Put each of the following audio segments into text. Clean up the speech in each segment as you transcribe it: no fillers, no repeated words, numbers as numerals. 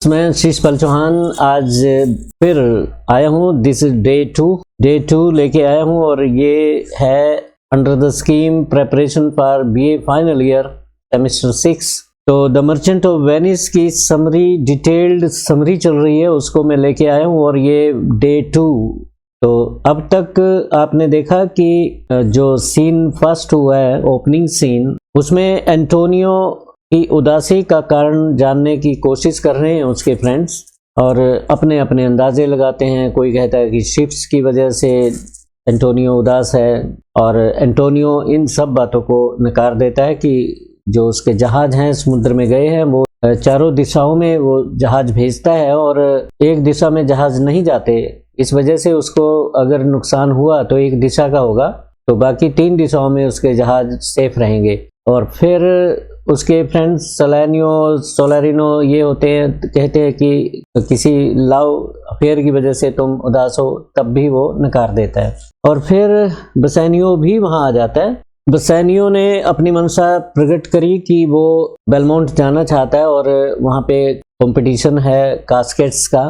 मैं शीशपाल चौहान आज फिर आया हूँ। दिस इज डे टू लेके आया हूँ और ये है under the scheme preparation for BA final year semester 6। तो द मर्चेंट ऑफ वेनिस की समरी, डिटेल्ड समरी चल रही है, उसको मैं लेके आया हूँ और ये डे 2। तो अब तक आपने देखा कि जो सीन फर्स्ट हुआ है, ओपनिंग सीन, उसमें एंटोनियो की उदासी का कारण जानने की कोशिश कर रहे हैं उसके फ्रेंड्स और अपने अपने अंदाजे लगाते हैं। कोई कहता है कि शिप्स की वजह से एंटोनियो उदास है और एंटोनियो इन सब बातों को नकार देता है कि जो उसके जहाज हैं समुद्र में गए हैं, वो चारों दिशाओं में वो जहाज भेजता है और एक दिशा में जहाज नहीं जाते। इस वजह से उसको अगर नुकसान हुआ तो एक दिशा का होगा, तो बाकी 3 दिशाओं में उसके जहाज सेफ रहेंगे। और फिर उसके फ्रेंड्स सोलारिनो ये होते हैं, कहते हैं कि किसी लव अफेयर की वजह से तुम उदास हो, तब भी वो नकार देता है। और फिर बसेनियो भी वहां आ जाता है। बसेनियो ने अपनी मंशा प्रकट करी कि वो बेलमोंट जाना चाहता है और वहां पे कंपटीशन है कास्केट्स का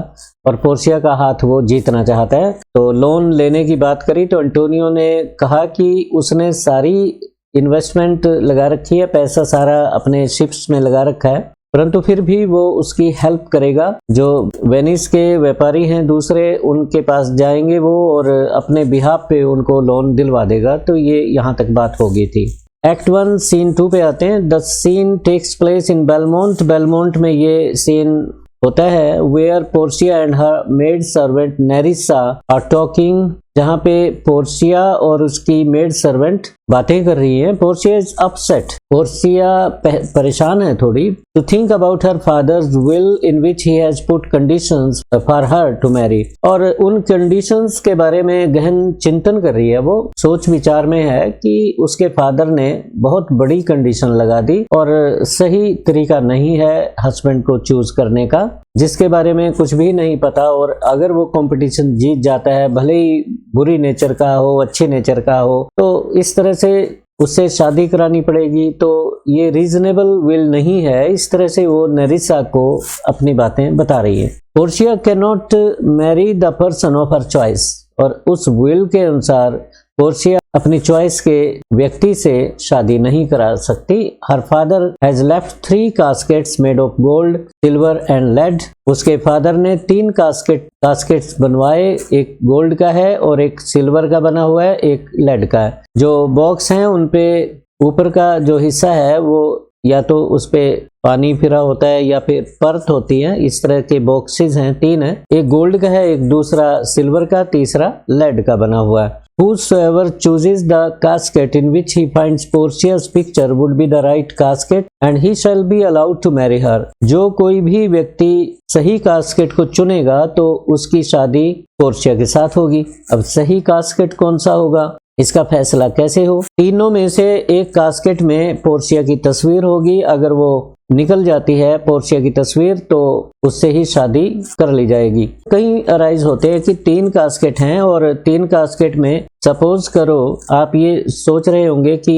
और पोर्शिया का हाथ वो जीतना चाहता है। तो लोन लेने की बात करी तो एंटोनियो ने कहा कि उसने सारी इन्वेस्टमेंट लगा रखी है, पैसा सारा अपने शिप्स में लगा रखा है, परंतु फिर भी वो उसकी हेल्प करेगा। जो वेनिस के व्यापारी हैं दूसरे, उनके पास जाएंगे वो और अपने बिहाफ पे उनको लोन दिलवा देगा। तो ये यहाँ तक बात हो गई थी। एक्ट 1 सीन 2 पे आते हैं। The scene takes place in Belmont. Belmont में ये सीन होता है where Portia and her maid servant Nerissa are talking, जहाँ पे पोर्शिया और उसकी मेड सर्वेंट बातें कर रही हैं। पोर्शिया इज अपसेट, पोर्शिया परेशान है थोड़ी। To think about her father's will in which he has put conditions for her to marry, और उन कंडीशंस के बारे में गहन चिंतन कर रही है। वो सोच विचार में है कि उसके फादर ने बहुत बड़ी कंडीशन लगा दी और सही तरीका नहीं है हस्बैंड को चूज करने का, जिसके बारे में कुछ भी नहीं पता। और अगर वो कंपटीशन जीत जाता है, भले ही बुरी नेचर का हो, अच्छे नेचर का हो, तो इस तरह से उससे शादी करानी पड़ेगी। तो ये रीजनेबल विल नहीं है। इस तरह से वो नेरिसा को अपनी बातें बता रही है। Portia can not marry the person of her choice, और उस विल के अनुसार पोर्शिया अपनी चॉइस के व्यक्ति से शादी नहीं करा सकती। Her father has left 3 caskets made of gold, silver and lead. उसके फादर ने 3 कास्केट्स बनवाए, एक गोल्ड का है और एक सिल्वर का बना हुआ है, एक लेड का है। जो बॉक्स हैं उन पे ऊपर का जो हिस्सा है वो या तो उस पे पानी फिरा होता है या फिर परत होती है। इस तरह के बॉक्सेस हैं, 3 हैं, एक गोल्ड का है, एक दूसरा सिल्वर का, तीसरा लेड का बना हुआ है। Whosoever chooses the casket in which he finds Portia's picture would be the right casket and he shall be allowed to marry her. जो कोई भी व्यक्ति सही कास्केट को चुनेगा तो उसकी शादी पोर्शिया के साथ होगी। अब सही कास्केट कौन सा होगा, इसका फैसला कैसे हो? तीनों में से एक कास्केट में पोर्शिया की तस्वीर होगी। अगर वो निकल जाती है पोर्शिया की तस्वीर तो उससे ही शादी कर ली जाएगी। कई अराइज होते हैं कि 3 कास्केट हैं और 3 कास्केट में सपोज करो आप ये सोच रहे होंगे कि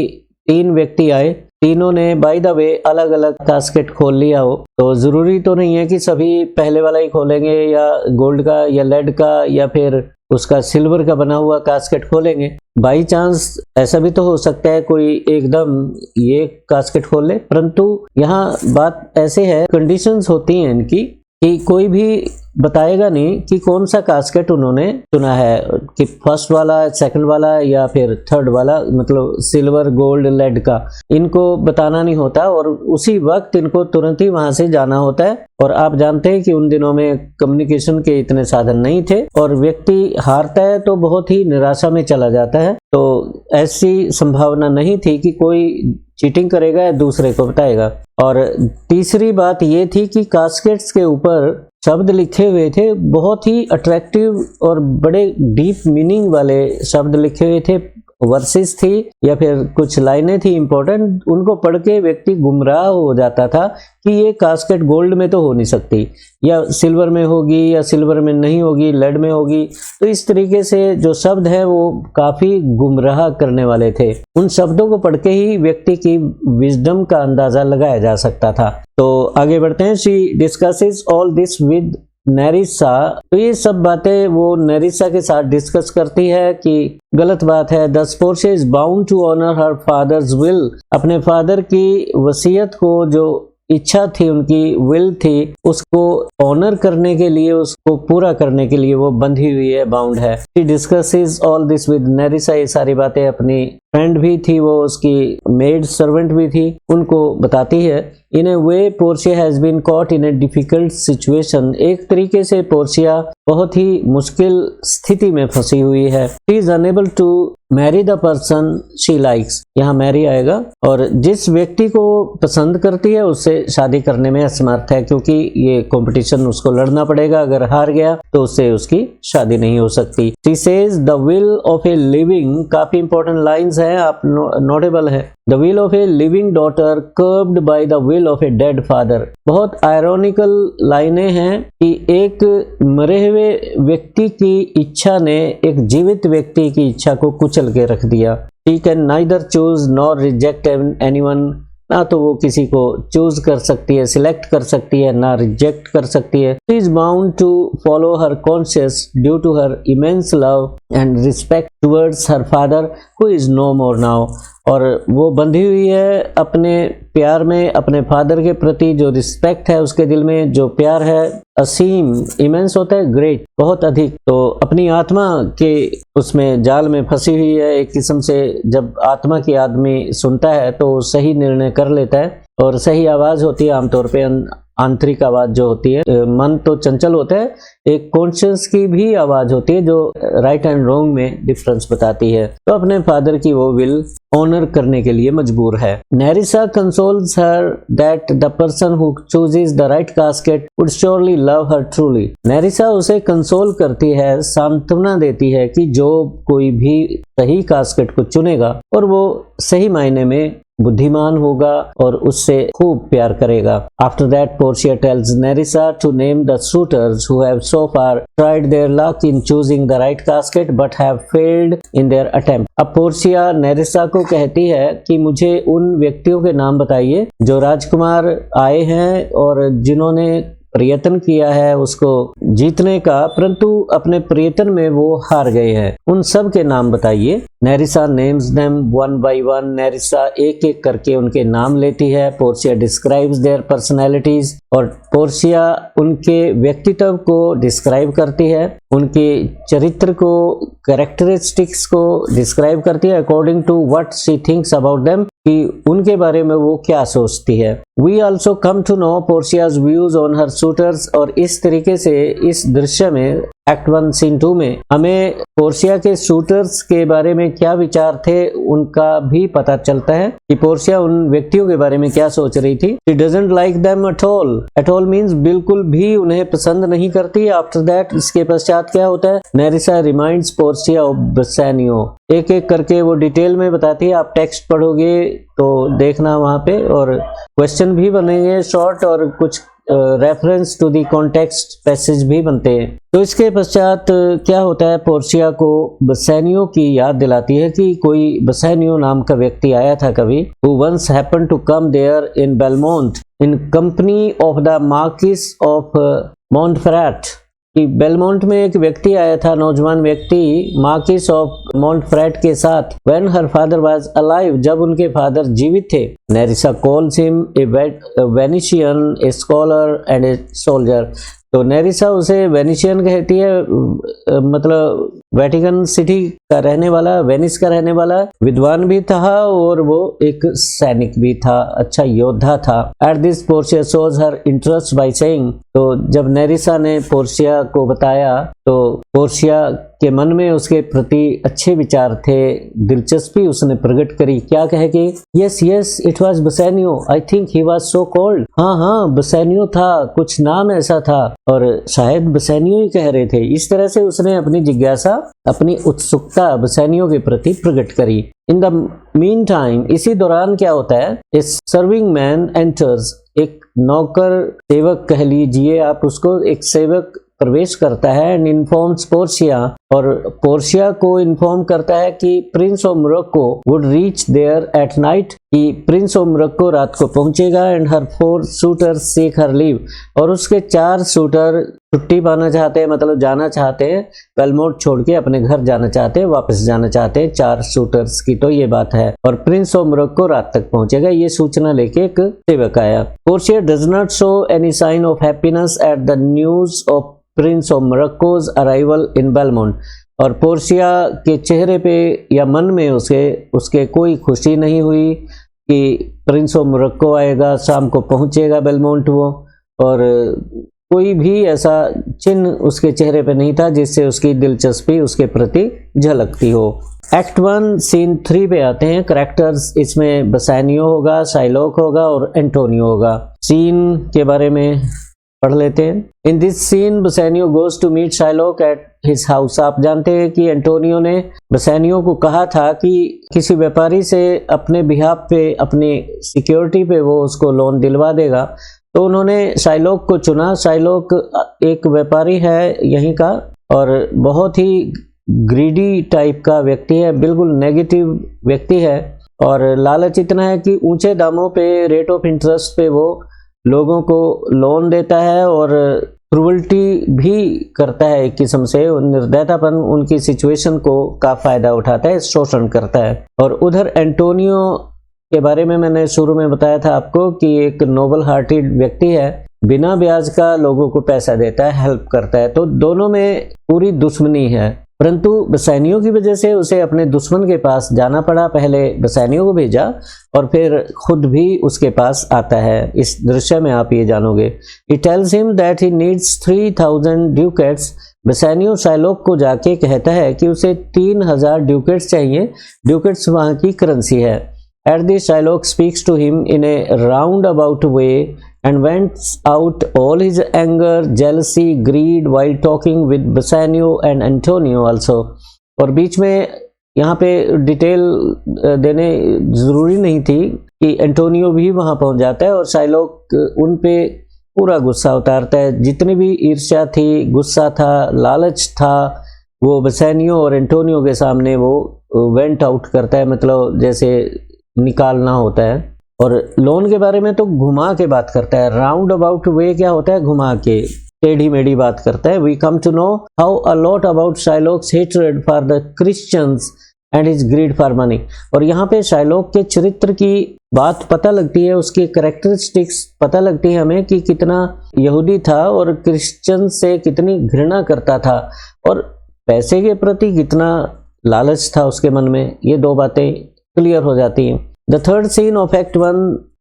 3 व्यक्ति आए, तीनों ने बाय द वे अलग अलग कास्केट खोल लिया हो, तो जरूरी तो नहीं है कि सभी पहले वाला ही खोलेंगे या गोल्ड का या लेड का या फिर उसका सिल्वर का बना हुआ कास्केट खोलेंगे। बाई चांस ऐसा भी तो हो सकता है कोई एकदम ये कास्केट खोल ले, परंतु यहाँ बात ऐसे है, कंडीशंस होती हैं इनकी कि कोई भी बताएगा नहीं कि कौन सा कास्केट उन्होंने चुना है, कि फर्स्ट वाला, सेकंड वाला या फिर थर्ड वाला, मतलब सिल्वर, गोल्ड, लेड का, इनको बताना नहीं होता और उसी वक्त इनको तुरंत ही वहां से जाना होता है। और आप जानते हैं कि उन दिनों में कम्युनिकेशन के इतने साधन नहीं थे और व्यक्ति हारता है तो बहुत ही निराशा में चला जाता है। तो ऐसी संभावना नहीं थी कि कोई चीटिंग करेगा या दूसरे को बताएगा। और तीसरी बात ये थी कि कास्केट्स के ऊपर शब्द लिखे हुए थे, बहुत ही अट्रैक्टिव और बड़े डीप मीनिंग वाले शब्द लिखे हुए थे वर्सेस थी या फिर कुछ लाइनें थी इंपॉर्टेंट, उनको पढ़ के व्यक्ति गुमराह हो जाता था कि ये कास्केट गोल्ड में तो हो नहीं सकती, या सिल्वर में होगी, या सिल्वर में नहीं होगी, लेड में होगी। तो इस तरीके से जो शब्द है वो काफी गुमराह करने वाले थे। उन शब्दों को पढ़ के ही व्यक्ति की विजडम का अंदाजा लगाया जा सकता था। तो आगे बढ़ते हैं। She discusses all this with नेरिसा। तो ये सब बातें वो नेरिसा के साथ डिस्कस करती है कि गलत बात है। Thus Portia is bound to honour her father's will. अपने फादर की वसीयत को, जो इच्छा थी, उनकी विल थी, उसको ऑनर करने के लिए, उसको पूरा करने के लिए वो बंधी हुई है, बाउंड है। She discusses all this with नेरिसा। ये सारी बातें अपनी फ्रेंड भी थी, वो उसकी मेड सर्वेंट भी थी, उनको बताती है। In a way Portia has been caught in a difficult situation. एक तरीके से पोर्शिया बहुत ही मुश्किल स्थिति में फंसी हुई है। She is unable to marry the person she likes. यहाँ मैरी आएगा, और जिस व्यक्ति को पसंद करती है उससे शादी करने में असमर्थ है, क्योंकि ये कंपटीशन उसको लड़ना पड़ेगा। अगर हार गया तो उससे उसकी शादी नहीं हो सकती। She says the will of a living. काफी इंपॉर्टेंट लाइंस है, आप नोटेबल है। The will of a living daughter curved by the will of a dead father. बहुत आयरॉनिकल लाइनें हैं कि एक मरे हुए व्यक्ति की इच्छा ने एक जीवित व्यक्ति की इच्छा को कुचल के रख दिया। She can neither choose nor reject anyone। ना तो वो किसी को चूज कर सकती है, सिलेक्ट कर सकती है, ना रिजेक्ट कर सकती है। She is bound to follow her conscience due to her immense love and respect towards her father who is no more now। और वो बंधी हुई है अपने प्यार में, अपने फादर के प्रति जो रिस्पेक्ट है उसके दिल में, जो प्यार है असीम, इमेंस होता है ग्रेट, बहुत अधिक। तो अपनी आत्मा के उसमें जाल में फंसी हुई है एक किस्म से। जब आत्मा की आदमी सुनता है तो सही निर्णय कर लेता है, और सही आवाज होती है आमतौर पे, आंतरिक आवाज जो होती है। मन तो चंचल होता है, एक कॉन्शियस की भी आवाज होती है जो राइट एंड रॉन्ग में डिफरेंस बताती है। तो अपने फादर की वो विल ऑनर करने के लिए मजबूर है। नेरिसा consoles her that the person who chooses the right casket would surely love her truly. नेरिसा उसे कंसोल करती है, सांत्वना देती है कि जो कोई भी सही कास्केट को चुनेगा और वो सही मायने में बुद्धिमान होगा और उससे खूब प्यार करेगा। After that, Portia tells Nerissa to name the suitors who have so far tried their luck in choosing the right casket but have failed in their attempt। अब पोर्शिया नेरिसा को कहती है कि मुझे उन व्यक्तियों के नाम बताइए जो राजकुमार आए हैं और जिन्होंने प्रयत्न किया है उसको जीतने का, परंतु अपने प्रयत्न में वो हार गए हैं। उन सब के नाम बताइए। Nerissa names them one by one. Nerissa एक एक करके उनके नाम लेती है। Portia describes their personalities. और पोर्शिया उनके व्यक्तित्व को डिस्क्राइब करती है, उनके चरित्र को, कैरेक्टरिस्टिक्स को डिस्क्राइब करती है according to what she thinks about them, कि उनके बारे में वो क्या सोचती है। We also come to know Portia's views on her suitors. और इस तरीके से इस दृश्य में एक्ट 1 सीन 2 में हमें पोर्शिया के शूटर्स के बारे में क्या विचार थे उनका भी पता चलता है कि पोर्शिया उन व्यक्तियों के बारे में क्या सोच रही थी। She doesn't like them at all। At all means बिल्कुल भी उन्हें पसंद नहीं करती। After that, इसके पश्चात क्या होता है? Nerissa reminds Portia of Bassanio. एक एक करके वो डिटेल में बताती है। आप टेक्स्ट पढ़ोगे तो देखना वहां पे, और क्वेश्चन भी बनेंगे शॉर्ट, और कुछ reference to the context passage भी बनते हैं। तो इसके पश्चात क्या होता है, पोर्शिया को बसेनियो की याद दिलाती है कि कोई बसेनियो नाम का व्यक्ति आया था कभी, who once happened to come there in Belmont in company of the Marquis of Montferrat। कि बेलमोंट में एक व्यक्ति आया था, नौजवान व्यक्ति, मार्किस ऑफ मोंटफ्रेट के साथ, when her father was alive, जब उनके फादर जीवित थे। नेरिसा calls him a Venetian, a scholar and a soldier. तो नेरिसा उसे वेनिशियन कहती है, मतलब वेटिकन सिटी का रहने वाला, वेनिस का रहने वाला, विद्वान भी था और वो एक सैनिक भी था, अच्छा योद्धा था। At this Portia shows her interest by saying. तो जब नेरिसा ने पोर्शिया को बताया तो पोर्शिया के मन में उसके प्रति अच्छे विचार थे, दिलचस्पी उसने प्रकट करी। क्या कहे कि yes yes it was Bassanio, I think he was so called. हाँ हाँ बसेनियो था, कुछ नाम ऐसा था और शायद बसेनियो ही कह रहे थे। इस तरह से उसने अपनी जिज्ञासा, अपनी उत्सुकता बसेनियो के प्रति प्रकट करी। इन द मीन टाइम, इसी दौरान क्या होता है, ए सर्विंग मैन एंटर्स, एक नौकर सेवक कह लीजिए आप उसको, एक सेवक प्रवेश करता है एंड इन्फॉर्म्स पोर्शिया, और पोर्शिया को इन्फॉर्म करता है कि prince of Morocco would reach there at night, कि प्रिंस ऑफ मोरक्को रात को पहुंचेगा and her 4 suitors seek her leave, और उसके 4 सूटर छुट्टी पाना चाहते हैं, मतलब जाना चाहते हैं, बेलमोंट छोड़ के अपने घर जाना चाहते हैं, वापस जाना चाहते हैं 4 सूटर्स की, तो ये बात है। और प्रिंस ऑफ मोरक्को रात तक पहुंचेगा, ये सूचना लेके एक सेवक आया। Portia does not show any sign of happiness at the news of prince of Morocco's arrival in Belmont, और पोर्शिया के चेहरे पे या मन में उसके कोई खुशी नहीं हुई कि प्रिंस ऑफ मोरक्को आएगा, शाम को पहुंचेगा बेलमोंट वो, और कोई भी ऐसा चिन्ह उसके चेहरे पे नहीं था जिससे उसकी दिलचस्पी उसके प्रति झलकती हो। एक्ट 1 सीन 3 पे आते हैं। कैरेक्टर्स इसमें बसेनियो होगा, शाइलॉक होगा और एंटोनियो होगा। सीन के बारे में पढ़ लेते हैं। In this scene Bassanio goes to meet Shylock at his house. आप जानते हैं कि एंटोनियो ने बसेनियो को कहा था कि किसी व्यापारी से अपने बिहाफ पे, अपनी सिक्योरिटी पे वो उसको लोन दिलवा देगा, तो उन्होंने शाइलॉक को चुना। शाइलॉक एक व्यापारी है यहीं का और बहुत ही ग्रीडी टाइप का व्यक्ति है, बिल्कुल नेगेटिव व्यक्ति है, और लालच इतना है कि ऊंचे दामों पे, रेट ऑफ इंटरेस्ट पे वो लोगों को लोन देता है और क्रूअल्टी भी करता है एक किस्म से, निर्दयतापन उनकी सिचुएशन को का फायदा उठाता है, शोषण करता है। और उधर एंटोनियो के बारे में मैंने शुरू में बताया था आपको कि एक नोबल हार्टेड व्यक्ति है, बिना ब्याज का लोगों को पैसा देता है, हेल्प करता है, तो दोनों में पूरी दुश्मनी है। परंतु बसेनियो की वजह से उसे अपने दुश्मन के पास जाना पड़ा। पहले बसेनियो को भेजा और फिर खुद भी उसके पास आता है। इस दृश्य में आप ये जानोगे। He tells him that he needs 3000 ducats. Bassanio Shylock को जाके कहता है कि उसे 3000 ड्यूकेट्स चाहिए। ड्यूकेट्स वहाँ की करेंसी है। At this, Shylock speaks to him in a roundabout way and vents out all his anger, jealousy, greed while talking with Bassanio and Antonio also. और बीच में यहाँ पे डिटेल देने ज़रूरी नहीं थी कि एंटोनियो भी वहाँ पहुँच जाता है और शाइलॉक उन पे पूरा गुस्सा उतारता है। जितनी भी ईर्ष्या थी, गुस्सा था, लालच था, वो बसेनियो और एंटोनियो के सामने वो वेंट आउट करता है, मतलब जैसे निकालना होता है। और लोन के बारे में तो घुमा के बात करता है। राउंड अबाउट वे क्या होता है, घुमा के, टेढ़ी मेढ़ी बात करता है। We come to know how a lot about Shylock's hatred for the Christians and his greed for money. और यहाँ पे शाइलॉक के चरित्र की बात पता लगती है, उसकी कैरेक्टरिस्टिक्स पता लगती है हमें कि कितना यहूदी था और क्रिश्चियन से कितनी घृणा करता था और पैसे के प्रति कितना लालच था उसके मन में। ये दो बातें क्लियर हो जाती हैं। The third scene of act 1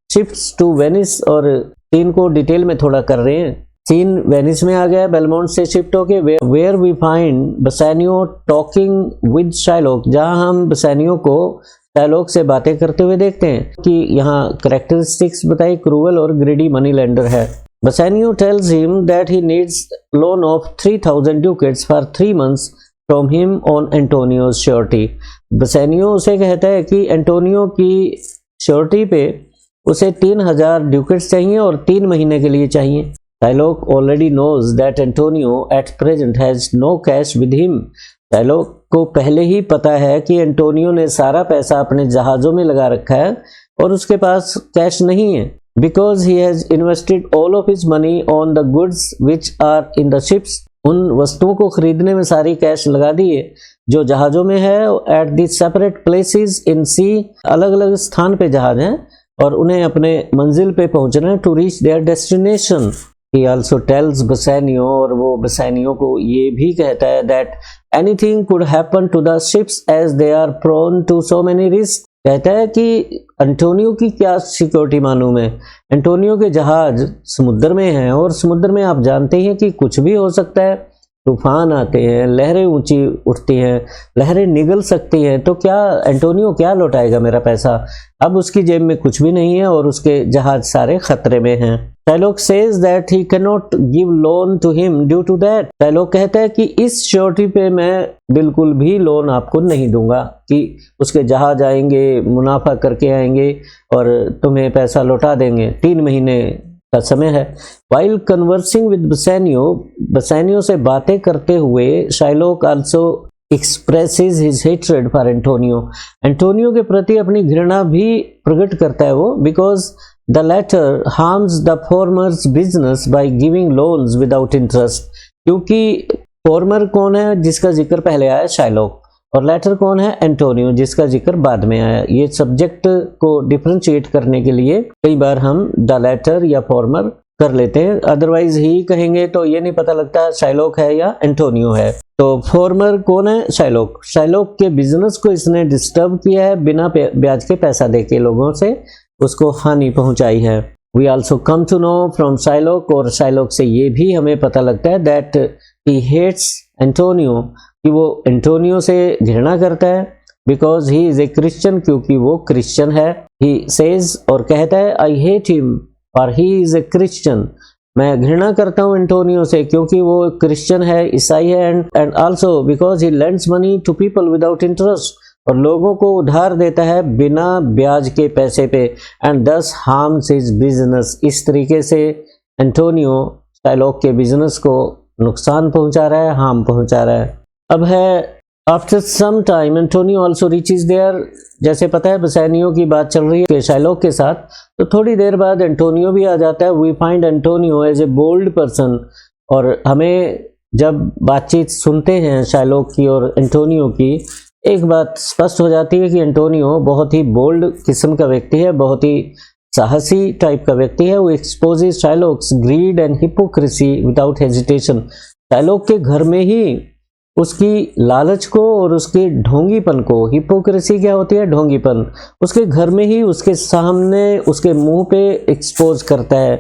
shifts to Venice, और सीन को डिटेल में थोड़ा कर रहे हैं। सीन वेनिस में आ गया, बेलमोंट से शिफ्ट होके where we find Bassanio talking with Shylock, जहां हम बसेनियो को शाइलॉक से बातें करते हुए देखते हैं कि यहाँ कैरेक्टरिस्टिक्स बताई, क्रूअल और ग्रीडी मनी लेंडर है। Bassanio tells him that he needs loan of 3000 ducats for 3 months from him on Antonio's surety. Bassanio उसे कहता है कि एंटोनियो की श्योरिटी पे उसे 3000 ड्यूकेट्स चाहिए और 3 महीने के लिए चाहिए। Shylock already knows that Antonio at present has no cash with him. Shylock को पहले ही पता है कि एंटोनियो ने सारा पैसा अपने जहाज़ों में लगा रखा है और उसके पास कैश नहीं है, because he has invested all of his money on the goods which are in the ships. उन वस्तुओं को खरीदने में सारी कैश लगा दी है जो जहाज़ों में है। At the separate places in sea, अलग अलग स्थान पे जहाज हैं और उन्हें अपने मंजिल पे पहुंचना है, to reach their destination. He also tells Bassanio, और वो बसेनियो को ये भी कहता है that anything could happen to the ships as they are prone to so many risk. कहता है कि एंटोनियो की क्या सिक्योरिटी मालूम है, एंटोनियो के जहाज समुद्र में हैं और समुद्र में आप जानते हैं कि कुछ भी हो सकता है। तूफान आते हैं, लहरें ऊंची उठती हैं, लहरें निगल सकती हैं, तो क्या एंटोनियो क्या लौटाएगा मेरा पैसा? अब उसकी जेब में कुछ भी नहीं है और उसके जहाज सारे खतरे में हैं। Shylock says that he can not give loan to him due to that. Shylock कहता है कि इस श्योरिटी पे मैं बिल्कुल भी लोन आपको नहीं दूंगा कि उसके जहाज आएंगे, मुनाफा करके आएंगे और तुम्हें पैसा लौटा देंगे। 3 महीने का समय है। वाइल कन्वर्सिंग विद बसानियो से बातें करते हुए Shylock also expresses his hatred for Antonio के प्रति अपनी घृणा भी प्रकट करता है वो, because the latter harms the former's business by giving loans without interest. क्योंकि फॉर्मर कौन है जिसका जिक्र पहले आया? शाइलॉक। और लेटर कौन है? एंटोनियो, जिसका जिक्र बाद में आया। ये सब्जेक्ट को डिफरेंशिएट करने के लिए कई बार हम द लेटर या फॉर्मर कर लेते हैं, अदरवाइज ही कहेंगे तो ये नहीं पता लगता शाइलॉक है या एंटोनियो है। तो फॉर्मर कौन है? शाइलॉक। शाइलॉक के बिजनेस को इसने डिस्टर्ब किया है, बिना ब्याज के पैसा देके लोगों से उसको हानि पहुंचाई है। We also come to know from Shylock, और शाइलॉक से ये भी हमें पता लगता है दैट ही हेट्स एंटोनियो, कि वो एंटोनियो से घृणा करता है, because he is a Christian, क्योंकि वो क्रिश्चियन है। ही सेज, और कहता है, I hate him for he is a Christian. मैं घृणा करता हूँ एंटोनियो से क्योंकि वो क्रिश्चियन है, ईसाई है, and also because he lends money to people without interest, और लोगों को उधार देता है बिना ब्याज के पैसे पे, एंड दस हार्म्स हिज बिजनेस। इस तरीके से एंटोनियो शाइलॉक के बिजनेस को नुकसान पहुंचा रहा है, हार्म पहुंचा रहा है। अब है after some time Antonio also reaches there. जैसे पता है बसानियो की बात चल रही है शाइलॉक के साथ, तो थोड़ी देर बाद एंटोनियो भी आ जाता है। We find Antonio as a bold person, और हमें जब बातचीत सुनते हैं शाइलॉक की और एंटोनियो की, एक बात स्पष्ट हो जाती है कि एंटोनियो बहुत ही बोल्ड किस्म का व्यक्ति है, बहुत ही साहसी टाइप का व्यक्ति है। वो exposes Shylock's greed and hypocrisy without hesitation. Shylock के घर में ही उसकी लालच को और उसके ढोंगीपन को, हिपोक्रेसी क्या होती है? ढोंगीपन, उसके घर में ही उसके सामने उसके मुंह पे एक्सपोज करता है।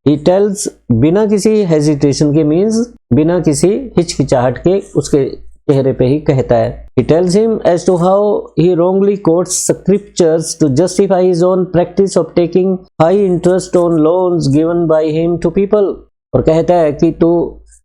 ही टेल्स, बिना किसी हेजिटेशन के, मीन्स बिना किसी हिचकिचाहट के उसके चेहरे पे ही कहता है। He tells him as to how he wrongly quotes scriptures to justify his own practice of taking high interest on loans given by him to people। और कहता है कि तू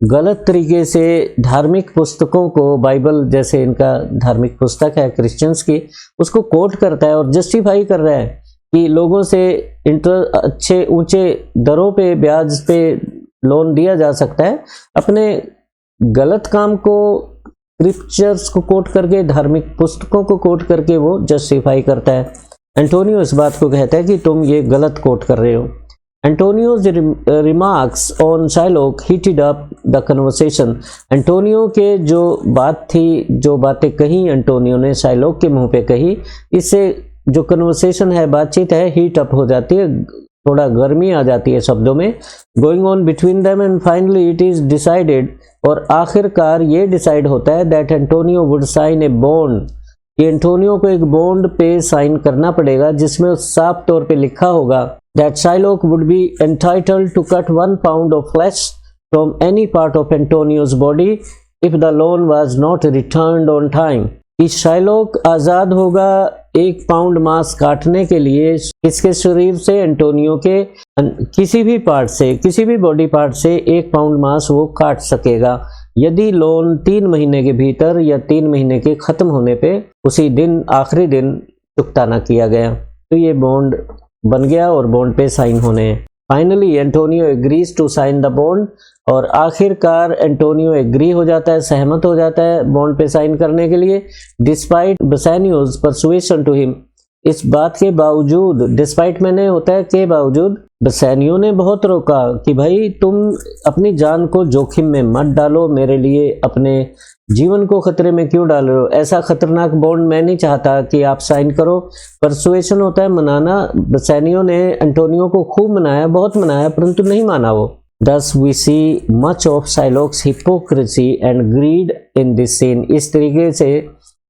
गलत तरीके से धार्मिक पुस्तकों को, बाइबल जैसे इनका धार्मिक पुस्तक है क्रिश्चियंस की, उसको कोट करता है और जस्टिफाई कर रहा है कि लोगों से अच्छे ऊंचे दरों पे, ब्याज पे लोन दिया जा सकता है। अपने गलत काम को स्क्रिप्चर्स को कोट करके, धार्मिक पुस्तकों को कोट करके वो जस्टिफाई करता है। एंटोनियो इस बात को कहता है कि तुम ये गलत कोट कर रहे हो। Antonio's remarks on Shylock heated up the conversation. Antonio के जो बात थी, जो बातें कही एंटोनियो ने शाइलॉक के मुंह पे कही, इससे जो कन्वर्सेशन है, बातचीत है, हीट अप हो जाती है, थोड़ा गर्मी आ जाती है शब्दों में। Going on between them and finally it is decided, और आखिरकार ये डिसाइड होता है that Antonio would sign a bond, कि एंटोनियो को एक बॉन्ड पे साइन करना पड़ेगा जिसमें साफ तौर पे लिखा होगा that Shylock would be entitled to cut 1 pound of flesh from any part of Antonio's body if the loan was not returned on time। कि शाइलॉक आज़ाद होगा 1 पाउंड मांस काटने के लिए इसके शरीर से, एंटोनियो के किसी भी पार्ट से, किसी भी बॉडी पार्ट से 1 पाउंड मांस वो काट सकेगा, यदि लोन 3 महीने के भीतर या 3 महीने के खत्म होने पे उसी दिन, आखिरी दिन चुकता ना किया गया। तो ये बॉन्ड बन गया और बॉन्ड पे साइन होने। Finally Antonio agrees to sign the bond, और आखिरकार एंटोनियो एग्री हो जाता है, सहमत हो जाता है बॉन्ड पे साइन करने के लिए। डिस्पाइट बसानियोज परसुएशन टू हिम, इस बात के बावजूद, डिस्पाइट मैंने होता है के बावजूद, बसानियो ने बहुत रोका कि भाई तुम अपनी जान को जोखिम में मत डालो, मेरे लिए अपने जीवन को खतरे में क्यों डाल रहे हो, ऐसा खतरनाक बॉन्ड मैं नहीं चाहता कि आप साइन करो। परसुएशन होता है मनाना। बसानियो ने एंटोनियो को खूब मनाया, बहुत मनाया, परंतु नहीं माना वो। Thus we see much of Shylock's hypocrisy and greed in this scene। इस तरीके से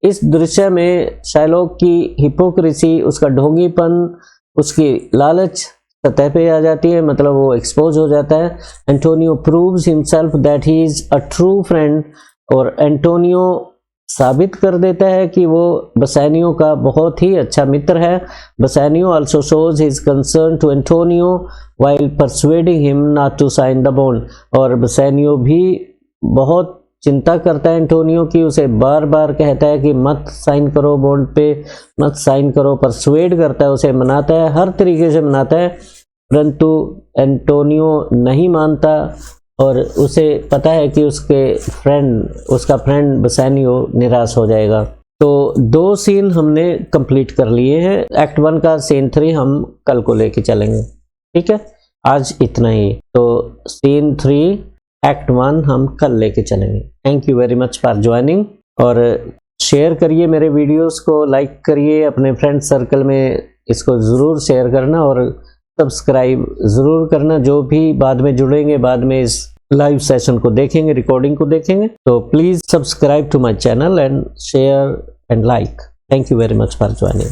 इस दृश्य में शाइलॉक की हिपोक्रेसी, उसका ढोंगीपन, उसकी लालच सतह पे आ जाती है, मतलब वो एक्सपोज हो जाता है। Antonio proves himself that he is a true friend, और एंटोनियो साबित कर देता है कि वो बसानियो का बहुत ही अच्छा मित्र है। Bassanio also shows his concern to Antonio while persuading him not to sign the bond, और बसानियो भी बहुत चिंता करता है एंटोनियो की, उसे बार बार कहता है कि मत साइन करो बॉन्ड पे, मत साइन करो, परसुएड करता है, उसे मनाता है, हर तरीके से मनाता है, परंतु एंटोनियो नहीं मानता, और उसे पता है कि उसका फ्रेंड बसानियो निराश हो जाएगा। तो 2 सीन हमने कंप्लीट कर लिए हैं। एक्ट 1 का सीन 3 हम कल को लेके चलेंगे, ठीक है। आज इतना ही, तो सीन 3 एक्ट 1 हम कल लेके चलेंगे। Thank you very much for joining, और शेयर करिए मेरे वीडियोस को, लाइक करिए, अपने फ्रेंड सर्कल में इसको ज़रूर शेयर करना, और सब्सक्राइब ज़रूर करना। जो भी बाद में जुड़ेंगे, बाद में इस लाइव सेशन को देखेंगे, रिकॉर्डिंग को देखेंगे, तो please subscribe to my channel and share and like. Thank you very much for joining.